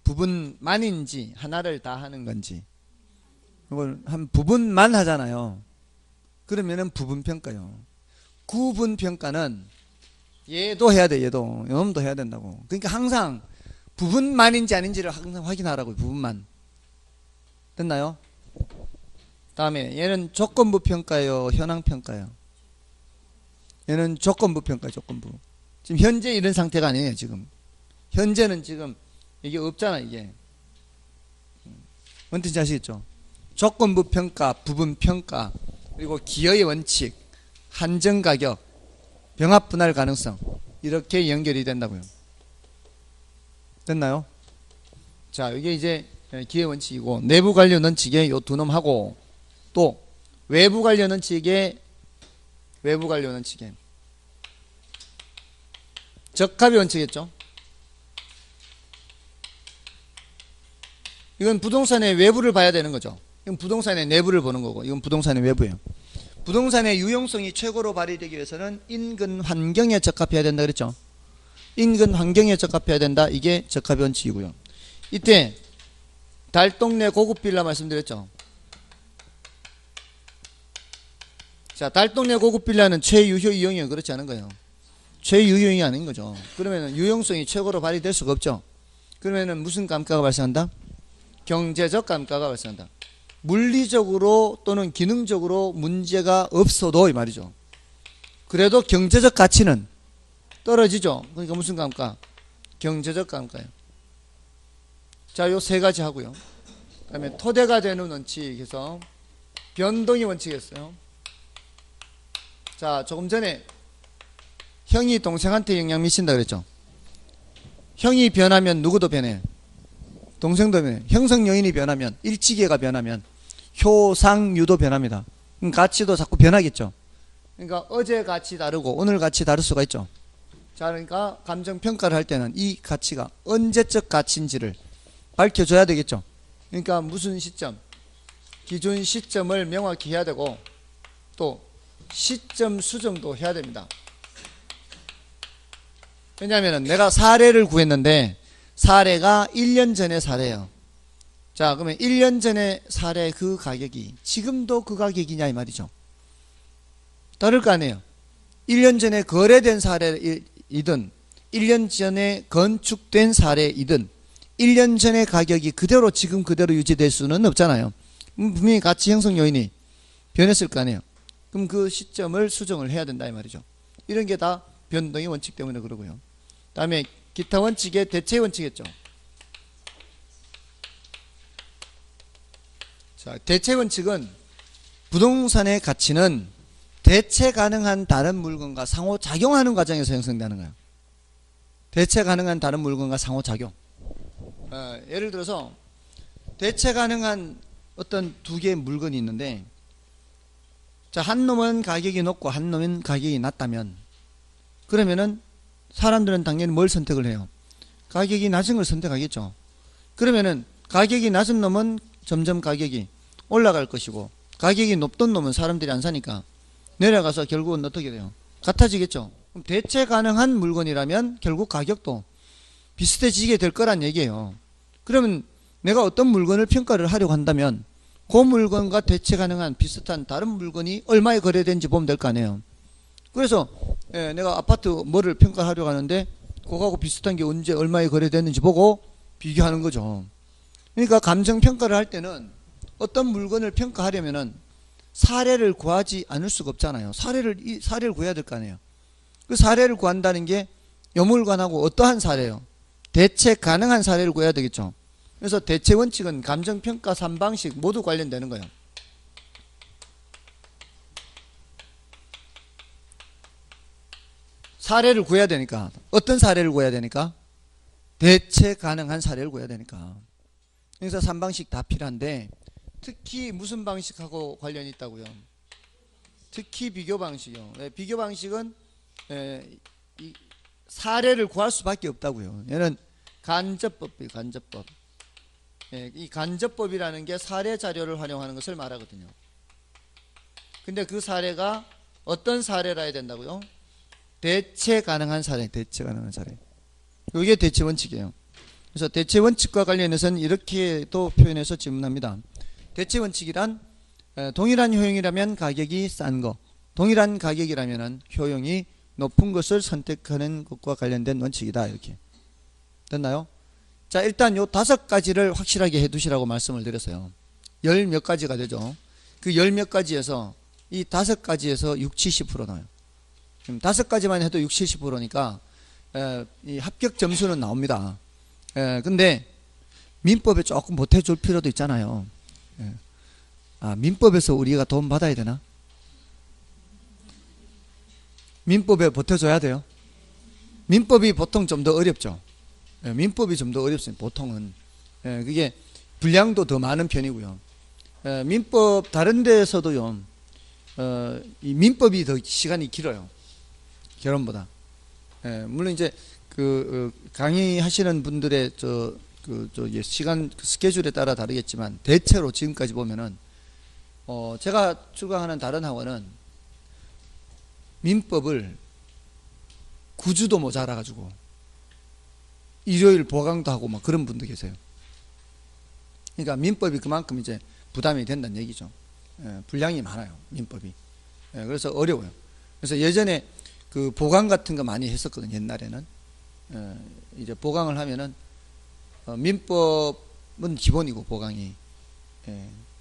부분만인지 하나를 다 하는 건지. 이걸 한 부분만 하잖아요. 그러면은 부분평가요. 구분평가는 얘도 해야 돼. 얘도 요놈도 해야 된다고. 그러니까 항상 부분만인지 아닌지를 항상 확인하라고요. 부분만. 됐나요? 다음에 얘는 조건부 평가예요, 현황 평가예요? 얘는 조건부 평가예요. 조건부. 지금 현재 이런 상태가 아니에요. 지금 현재는 지금 이게 없잖아. 이게 뭔 뜻인지 아시겠죠? 조건부 평가, 부분 평가, 그리고 기여의 원칙, 한정 가격, 병합 분할 가능성, 이렇게 연결이 된다고요. 됐나요? 자, 이게 이제 기여 원칙이고, 내부 관련 원칙에 요 두 놈하고, 또 외부 관련 원칙에 적합의 원칙이겠죠. 이건 부동산의 외부를 봐야 되는 거죠. 이건 부동산의 내부를 보는 거고, 이건 부동산의 외부예요. 부동산의 유용성이 최고로 발휘되기 위해서는 인근 환경에 적합해야 된다 그랬죠. 인근 환경에 적합해야 된다. 이게 적합의 원칙이고요. 이때 달동네 고급 빌라 말씀드렸죠. 자, 달동네 고급 빌라는 최유효 이용이요, 그렇지 않은 거예요. 최유효이 아닌 거죠. 그러면은 유용성이 최고로 발휘될 수가 없죠. 그러면은 무슨 감가가 발생한다? 경제적 감가가 발생한다. 물리적으로 또는 기능적으로 문제가 없어도 이 말이죠. 그래도 경제적 가치는 떨어지죠. 그러니까 무슨 감가? 경제적 감가예요. 자, 요 세 가지 하고요. 그 다음에 토대가 되는 원칙에서 변동의 원칙이었어요. 자, 조금 전에 형이 동생한테 영향 미친다 그랬죠. 형이 변하면 누구도 변해. 동생도 변해. 형성 요인이 변하면, 일치계가 변하면 효상유도 변합니다. 가치도 자꾸 변하겠죠. 그러니까 어제 가치 다르고 오늘 가치 다를 수가 있죠. 자, 그러니까 감정평가를 할 때는 이 가치가 언제적 가치인지를 밝혀줘야 되겠죠. 그러니까 무슨 시점, 기준 시점을 명확히 해야 되고 또 시점 수정도 해야 됩니다. 왜냐하면 내가 사례를 구했는데 사례가 1년 전의 사례예요. 자, 그러면 1년 전의 사례 그 가격이 지금도 그 가격이냐 이 말이죠. 다를 거 아니에요. 1년 전에 거래된 사례이든 1년 전에 건축된 사례이든 1년 전의 가격이 그대로 지금 그대로 유지될 수는 없잖아요. 분명히 가치 형성 요인이 변했을 거 아니에요. 그럼 그 시점을 수정을 해야 된다 이 말이죠. 이런 게 다 변동의 원칙 때문에 그러고요. 다음에 기타 원칙의 대체 원칙이었죠. 자, 대체 원칙은 부동산의 가치는 대체 가능한 다른 물건과 상호작용하는 과정에서 형성되는 거예요. 대체 가능한 다른 물건과 상호작용. 예를 들어서 대체 가능한 어떤 두 개의 물건이 있는데, 자, 한 놈은 가격이 높고 한 놈은 가격이 낮다면 그러면은 사람들은 당연히 뭘 선택을 해요? 가격이 낮은 걸 선택하겠죠. 그러면은 가격이 낮은 놈은 점점 가격이 올라갈 것이고 가격이 높던 놈은 사람들이 안 사니까 내려가서 결국은 어떻게 돼요? 같아지겠죠. 그럼 대체 가능한 물건이라면 결국 가격도 비슷해지게 될 거란 얘기예요. 그러면 내가 어떤 물건을 평가를 하려고 한다면 그 물건과 대체 가능한 비슷한 다른 물건이 얼마에 거래된지 보면 될 거 아니에요. 그래서 내가 아파트 뭐를 평가하려고 하는데 그거하고 비슷한 게 언제 얼마에 거래됐는지 보고 비교하는 거죠. 그러니까 감정평가를 할 때는 어떤 물건을 평가하려면은 사례를 구하지 않을 수가 없잖아요. 사례를 구해야 될 거 아니에요. 그 사례를 구한다는 게 요 물건하고 어떠한 사례예요? 대체 가능한 사례를 구해야 되겠죠. 그래서 대체 원칙은 감정평가 3방식 모두 관련되는 거예요. 사례를 구해야 되니까. 어떤 사례를 구해야 되니까? 대체 가능한 사례를 구해야 되니까. 그래서 3방식 다 필요한데 특히 무슨 방식하고 관련이 있다고요? 특히 비교 방식이요. 비교 방식은 이 사례를 구할 수밖에 없다고요. 얘는 간접법이에요. 간접법. 이 간접법이라는 게 사례 자료를 활용하는 것을 말하거든요. 근데 그 사례가 어떤 사례라 해야 된다고요? 대체 가능한 사례. 대체 가능한 사례. 이게 대체 원칙이에요. 그래서 대체 원칙과 관련해서는 이렇게 또 표현해서 질문합니다. 대체 원칙이란 동일한 효용이라면 가격이 싼 거, 동일한 가격이라면 효용이 높은 것을 선택하는 것과 관련된 원칙이다. 이렇게 됐나요? 자, 일단 요 5가지를 확실하게 해 두시라고 말씀을 드렸어요. 열 몇 가지가 되죠. 그 열 몇 가지에서 이 5가지에서 60, 70% 나와요. 5가지만 해도 60, 70%니까 이 합격 점수는 나옵니다. 근데 민법에 조금 보태줄 필요도 있잖아요. 민법에서 우리가 도움 받아야 되나? 민법에 보태줘야 돼요. 민법이 보통 좀 더 어렵죠. 민법이 좀 더 어렵습니다. 보통은 그게 분량도 더 많은 편이고요. 민법 다른 데서도요. 이 민법이 더 시간이 길어요. 결혼보다. 물론 이제 그 강의하시는 분들의 시간 스케줄에 따라 다르겠지만 대체로 지금까지 보면은 제가 출강하는 다른 학원은 민법을 9주도 모자라 가지고 일요일 보강도 하고 막 그런 분도 계세요. 그러니까 민법이 그만큼 이제 부담이 된다는 얘기죠. 분량이 많아요. 민법이. 그래서 어려워요. 그래서 예전에 그 보강 같은 거 많이 했었거든요. 옛날에는. 이제 보강을 하면은 민법은 기본이고 보강이.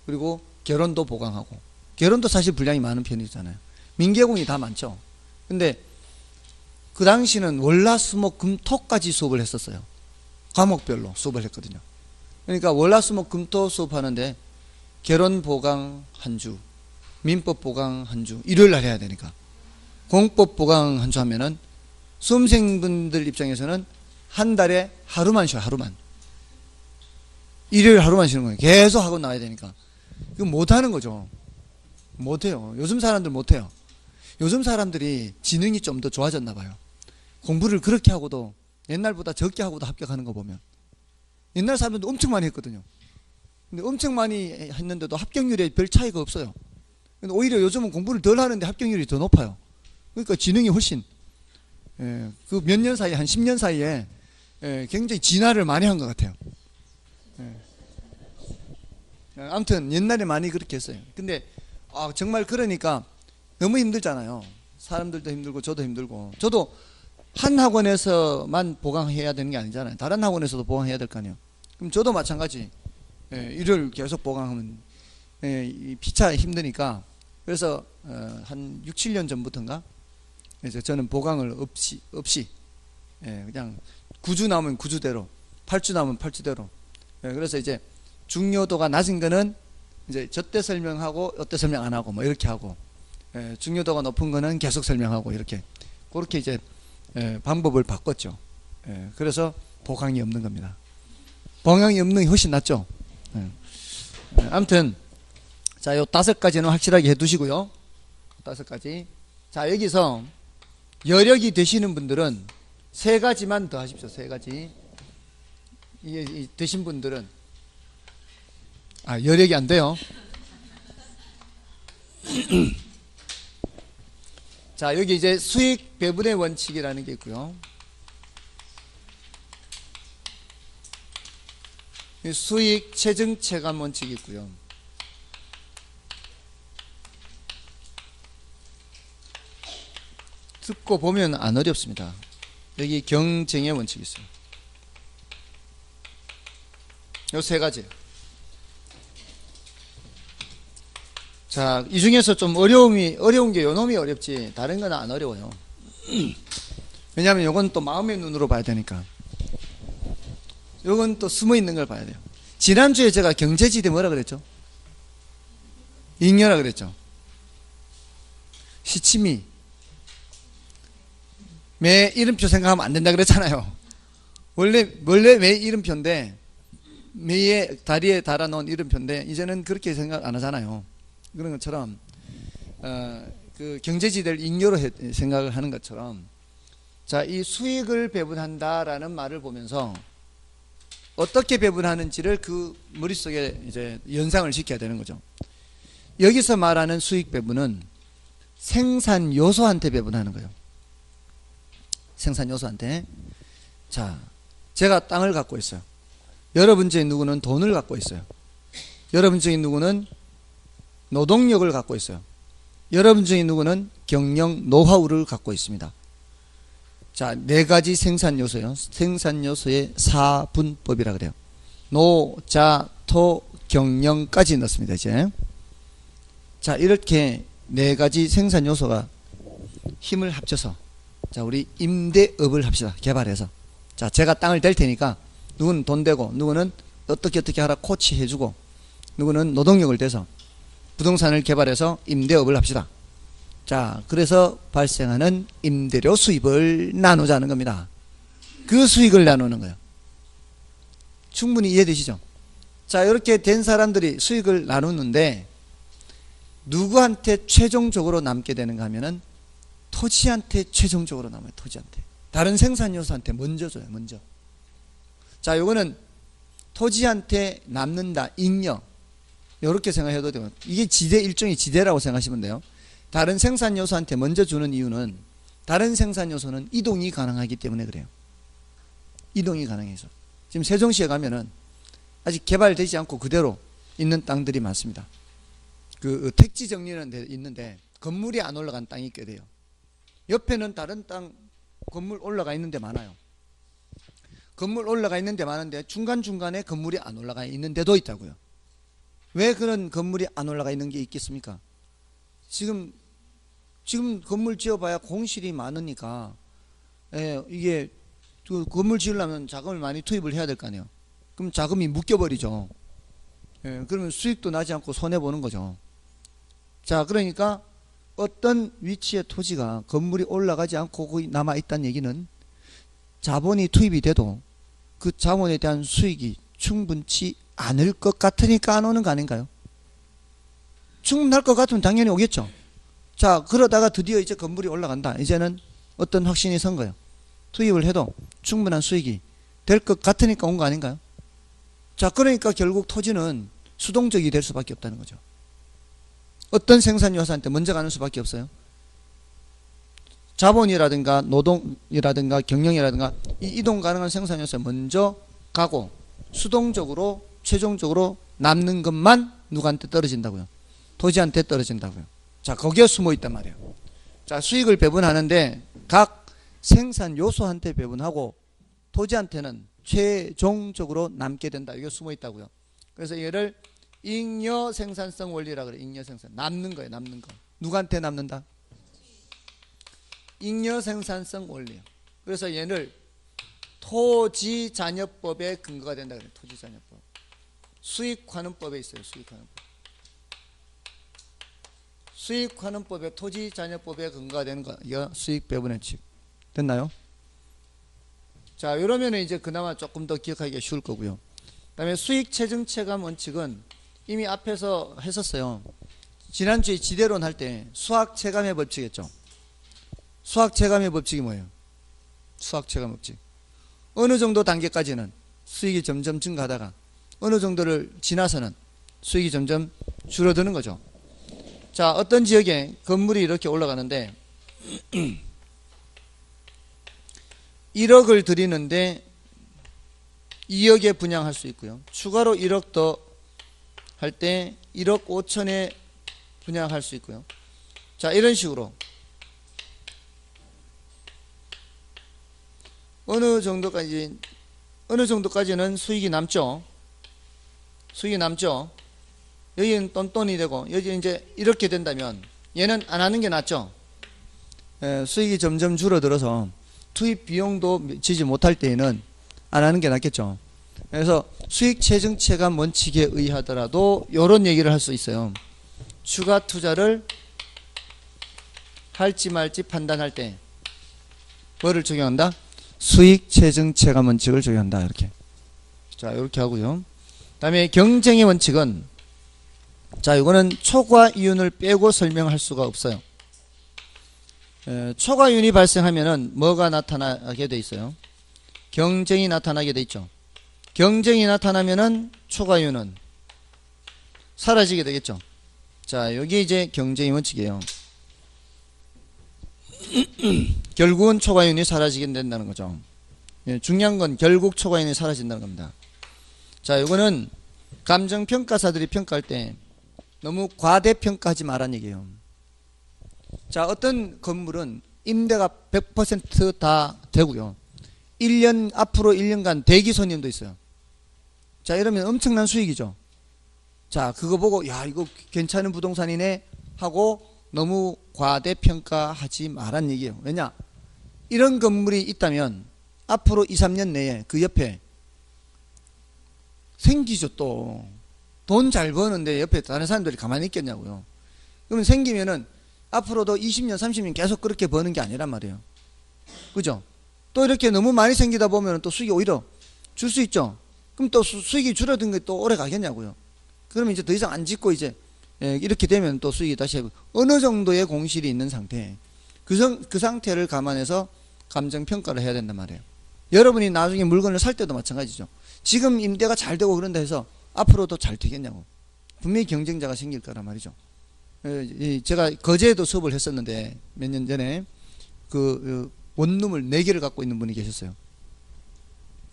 그리고 결혼도 보강하고. 결혼도 사실 분량이 많은 편이잖아요. 민계공이 다 많죠. 근데 그 당시는 월화수목금토까지 수업을 했었어요. 과목별로 수업을 했거든요. 그러니까 월화수목금토 수업하는데 결혼 보강 한 주, 민법 보강 한 주, 일요일 날 해야 되니까 공법 보강 한 주 하면은 수험생분들 입장에서는 한 달에 하루만 쉬어요. 하루만. 일요일 하루만 쉬는 거예요. 계속 하고 나와야 되니까. 이거 못하는 거죠. 못해요. 요즘 사람들 못해요. 요즘 사람들이 지능이 좀 더 좋아졌나 봐요. 공부를 그렇게 하고도 옛날보다 적게 하고도 합격하는 거 보면. 옛날 사람들도 엄청 많이 했거든요. 근데 엄청 많이 했는데도 합격률에 별 차이가 없어요. 근데 오히려 요즘은 공부를 덜 하는데 합격률이 더 높아요. 그러니까 지능이 훨씬 그 몇 년 사이에 한 10년 사이에 굉장히 진화를 많이 한 것 같아요. 아무튼 옛날에 많이 그렇게 했어요. 근데 정말 그러니까 너무 힘들잖아요. 사람들도 힘들고 저도 힘들고. 저도 한 학원에서만 보강해야 되는 게 아니잖아요. 다른 학원에서도 보강해야 될 거 아니에요. 그럼 저도 마찬가지. 일요일 계속 보강하면 피차 힘드니까. 그래서 한 6, 7년 전부터인가 그래서 저는 보강을 없이 그냥 9주 남으면 9주대로 8주 남으면 8주대로 그래서 이제 중요도가 낮은 거는 이제 저때 설명하고 이때 설명 안 하고 뭐 이렇게 하고 중요도가 높은 거는 계속 설명하고 이렇게 그렇게 이제 방법을 바꿨죠. 그래서 보강이 없는 겁니다. 보강이 없는 게 훨씬 낫죠. 아무튼 자, 요 5가지는 확실하게 해 두시고요. 5가지. 자, 여기서 여력이 되시는 분들은 3가지만 더 하십시오. 3가지. 이게 되신 분들은 여력이 안 돼요. 자, 여기 이제 수익 배분의 원칙이라는 게 있고요. 수익 체증 체감 원칙이 있고요. 듣고 보면 안 어렵습니다. 여기 경쟁의 원칙이 있어요. 요 3가지. 자, 이 중에서 좀 어려운 게 요놈이 어렵지 다른 건 안 어려워요. 왜냐하면 요건 또 마음의 눈으로 봐야 되니까. 요건 또 숨어 있는 걸 봐야 돼요. 지난주에 제가 경제지대 뭐라 그랬죠? 잉여라 그랬죠. 시치미. 매 이름표 생각하면 안 된다 그랬잖아요. 원래 매 이름표인데 매의 다리에 달아놓은 이름표인데 이제는 그렇게 생각 안 하잖아요. 그런 것처럼 그 경제지대를 잉여로 생각을 하는 것처럼 자, 이 수익을 배분한다라는 말을 보면서 어떻게 배분하는지를 그 머릿속에 이제 연상을 시켜야 되는 거죠. 여기서 말하는 수익 배분은 생산 요소한테 배분하는 거예요. 생산 요소한테. 자, 제가 땅을 갖고 있어요. 여러분 중에 누구는 돈을 갖고 있어요. 여러분 중에 누구는 노동력을 갖고 있어요. 여러분 중에 누구는 경영 노하우를 갖고 있습니다. 자, 4가지 생산 요소요. 생산 요소의 4분법이라 그래요. 노, 자, 토, 경영까지 넣습니다. 이제. 자, 이렇게 4가지 생산 요소가 힘을 합쳐서 자, 우리 임대업을 합시다. 개발해서. 자, 제가 땅을 댈 테니까 누구는 돈 대고 누구는 어떻게 하라 코치 해주고 누구는 노동력을 대서 부동산을 개발해서 임대업을 합시다. 자, 그래서 발생하는 임대료 수입을 나누자는 겁니다. 그 수익을 나누는 거예요. 충분히 이해되시죠? 자, 이렇게 된 사람들이 수익을 나누는데 누구한테 최종적으로 남게 되는가 하면은 토지한테 최종적으로 남아요. 토지한테. 다른 생산 요소한테 먼저 줘요. 먼저. 자, 요거는 토지한테 남는다. 잉여. 이렇게 생각해도 되고 이게 지대, 일종의 지대라고 생각하시면 돼요. 다른 생산 요소한테 먼저 주는 이유는 다른 생산 요소는 이동이 가능하기 때문에 그래요. 이동이 가능해서. 지금 세종시에 가면은 아직 개발되지 않고 그대로 있는 땅들이 많습니다. 그 택지 정리는 있는데 건물이 안 올라간 땅이 꽤 돼요. 옆에는 다른 땅 건물 올라가 있는 데 많아요. 건물 올라가 있는 데 많은데 중간중간에 건물이 안 올라가 있는 데도 있다고요. 왜 그런 건물이 안 올라가 있는 게 있겠습니까? 지금 건물 지어봐야 공실이 많으니까, 이게 그 건물 지으려면 자금을 많이 투입을 해야 될 거 아니에요. 그럼 자금이 묶여버리죠. 그러면 수익도 나지 않고 손해보는 거죠. 자, 그러니까 어떤 위치의 토지가 건물이 올라가지 않고 거기 남아있다는 얘기는 자본이 투입이 돼도 그 자본에 대한 수익이 충분치 않을 것 같으니까 안 오는 거 아닌가요? 충분할 것 같으면 당연히 오겠죠. 자, 그러다가 드디어 이제 건물이 올라간다. 이제는 어떤 확신이 선 거예요. 투입을 해도 충분한 수익이 될 것 같으니까 온 거 아닌가요? 자, 그러니까 결국 토지는 수동적이 될 수밖에 없다는 거죠. 어떤 생산 요소한테 먼저 가는 수밖에 없어요. 자본이라든가 노동이라든가 경영이라든가 이 이동 가능한 생산 요소에 먼저 가고 수동적으로 최종적으로 남는 것만 누구한테 떨어진다고요? 토지한테 떨어진다고요. 자, 거기에 숨어 있단 말이에요. 자, 수익을 배분하는데 각 생산 요소한테 배분하고 토지한테는 최종적으로 남게 된다. 이게 숨어 있다고요. 그래서 얘를 잉여 생산성 원리라 그래. 잉여 생산. 남는 거예요. 남는 거. 누구한테 남는다? 잉여 생산성 원리요. 그래서 얘를 토지자녀법의 근거가 된다 그래요. 토지자녀법. 수익환원법에 있어요. 수익환원법. 수익환원법의 토지자녀법의 근거가 되는 거. 이거 수익배분원칙. 됐나요? 자, 이러면 이제 그나마 조금 더 기억하기가 쉬울 거고요. 그 다음에 수익체증체감 원칙은 이미 앞에서 했었어요. 지난주에 지대론 할 때 수학체감의 법칙이었죠. 수학체감의 법칙이 뭐예요? 수학체감 법칙. 어느 정도 단계까지는 수익이 점점 증가하다가 어느 정도를 지나서는 수익이 점점 줄어드는 거죠. 자, 어떤 지역에 건물이 이렇게 올라가는데 1억을 들이는데 2억에 분양할 수 있고요. 추가로 1억 더 할 때 1억 5천에 분양할 수 있고요. 자, 이런 식으로 어느 정도까지는 수익이 남죠. 수익이 남죠. 여기는 똔똔이 되고 여기 이제 이렇게 된다면 얘는 안 하는 게 낫죠. 수익이 점점 줄어들어서 투입 비용도 지지 못할 때에는 안 하는 게 낫겠죠. 그래서 수익 체증 체감 원칙에 의하더라도 이런 얘기를 할 수 있어요. 추가 투자를 할지 말지 판단할 때 뭐를 적용한다? 수익 체증 체감 원칙을 적용한다. 이렇게. 자, 이렇게 하고요. 그다음에 경쟁의 원칙은, 자, 이거는 초과 이윤을 빼고 설명할 수가 없어요. 초과 이윤이 발생하면은 뭐가 나타나게 돼 있어요? 경쟁이 나타나게 돼 있죠. 경쟁이 나타나면은 초과 이윤은 사라지게 되겠죠. 자, 여기 이제 경쟁의 원칙이에요. 결국은 초과 이윤이 사라지게 된다는 거죠. 중요한 건 결국 초과 이윤이 사라진다는 겁니다. 자, 이거는 감정평가사들이 평가할 때 너무 과대평가하지 말라는 얘기예요. 자, 어떤 건물은 임대가 100% 되고요. 1년, 앞으로 1년간 대기 손님도 있어요. 자, 이러면 엄청난 수익이죠. 자, 그거 보고, 야, 이거 괜찮은 부동산이네 하고 너무 과대평가하지 말란 얘기예요. 왜냐? 이런 건물이 있다면 앞으로 2, 3년 내에 그 옆에 생기죠, 또. 돈 잘 버는데 옆에 다른 사람들이 가만히 있겠냐고요. 그러면 생기면은 앞으로도 20년, 30년 계속 그렇게 버는 게 아니란 말이에요. 그죠? 또 이렇게 너무 많이 생기다 보면 또 수익이 오히려 줄 수 있죠. 그럼 또 수익이 줄어든 게 또 오래 가겠냐고요. 그러면 이제 더 이상 안 짓고 이제 이렇게 되면 또 수익이 다시 어느 정도의 공실이 있는 상태, 그 상태를 감안해서 감정평가를 해야 된단 말이에요. 여러분이 나중에 물건을 살 때도 마찬가지죠. 지금 임대가 잘 되고 그런다 해서 앞으로도 잘 되겠냐고. 분명히 경쟁자가 생길 거란 말이죠. 제가 거제에도 수업을 했었는데 몇 년 전에 그 원룸을 4개를 갖고 있는 분이 계셨어요.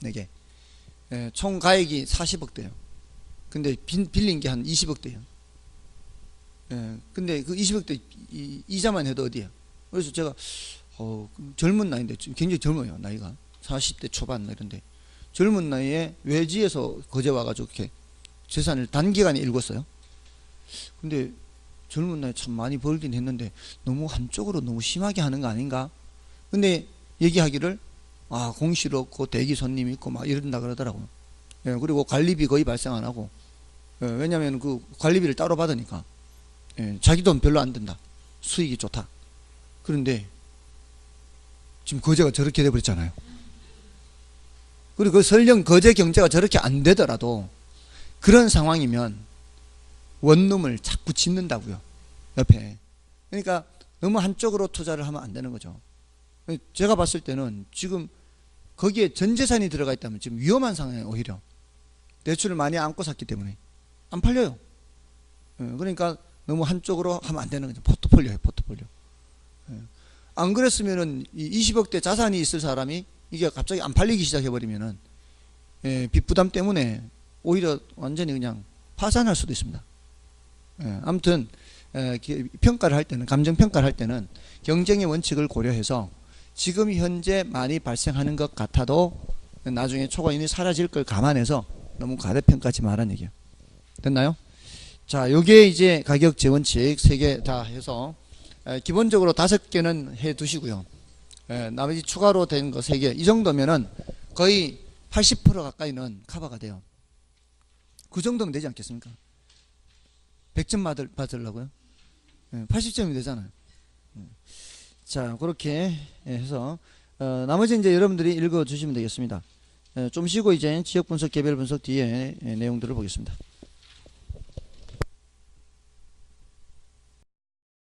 4개. 총 가액이 40억 대요. 근데 빌린 게 한 20억 대요. 예, 근데 그 20억대 이자만 해도 어디야? 그래서 제가 젊은 나이인데 지금 굉장히 젊어요. 나이가 40대 초반 이런데 젊은 나이에 외지에서 거제 와가지고 이렇게 재산을 단기간에 읽었어요. 근데 젊은 나이에 참 많이 벌긴 했는데 너무 한쪽으로 너무 심하게 하는 거 아닌가? 근데 얘기하기를 공실 없고 대기 손님 있고 막 이런다 그러더라고요. 예, 그리고 관리비 거의 발생 안 하고, 예, 왜냐면 그 관리비를 따로 받으니까, 예, 자기 돈 별로 안 든다. 수익이 좋다. 그런데 지금 거제가 저렇게 돼버렸잖아요. 그리고 그 설령 거제 경제가 저렇게 안 되더라도 그런 상황이면 원룸을 자꾸 짓는다고요. 옆에. 그러니까 너무 한쪽으로 투자를 하면 안 되는 거죠. 제가 봤을 때는 지금 거기에 전 재산이 들어가 있다면 지금 위험한 상황이에요. 오히려 대출을 많이 안고 샀기 때문에 안 팔려요. 그러니까 너무 한쪽으로 하면 안 되는 거죠. 포트폴리오예요. 포트폴리오. 안 그랬으면은 이 20억대 자산이 있을 사람이 이게 갑자기 안 팔리기 시작해버리면은, 빚 부담 때문에 오히려 완전히 그냥 파산할 수도 있습니다. 아무튼 평가를 할 때는, 감정 평가를 할 때는 경쟁의 원칙을 고려해서 지금 현재 많이 발생하는 것 같아도 나중에 초과이익이 사라질 걸 감안해서 너무 과대평가하지 말라는 얘기예요. 됐나요? 자, 요게 이제 가격 재원칙 3개 다 해서 기본적으로 5개는 해 두시고요. 나머지 추가로 된 거 3개. 이 정도면은 거의 80% 가까이는 커버가 돼요. 그 정도면 되지 않겠습니까? 100점 받으려고요? 80점이 되잖아요. 자, 그렇게 해서 나머지 이제 여러분들이 읽어 주시면 되겠습니다. 좀 쉬고 이제 지역 분석, 개별 분석 뒤에 내용들을 보겠습니다.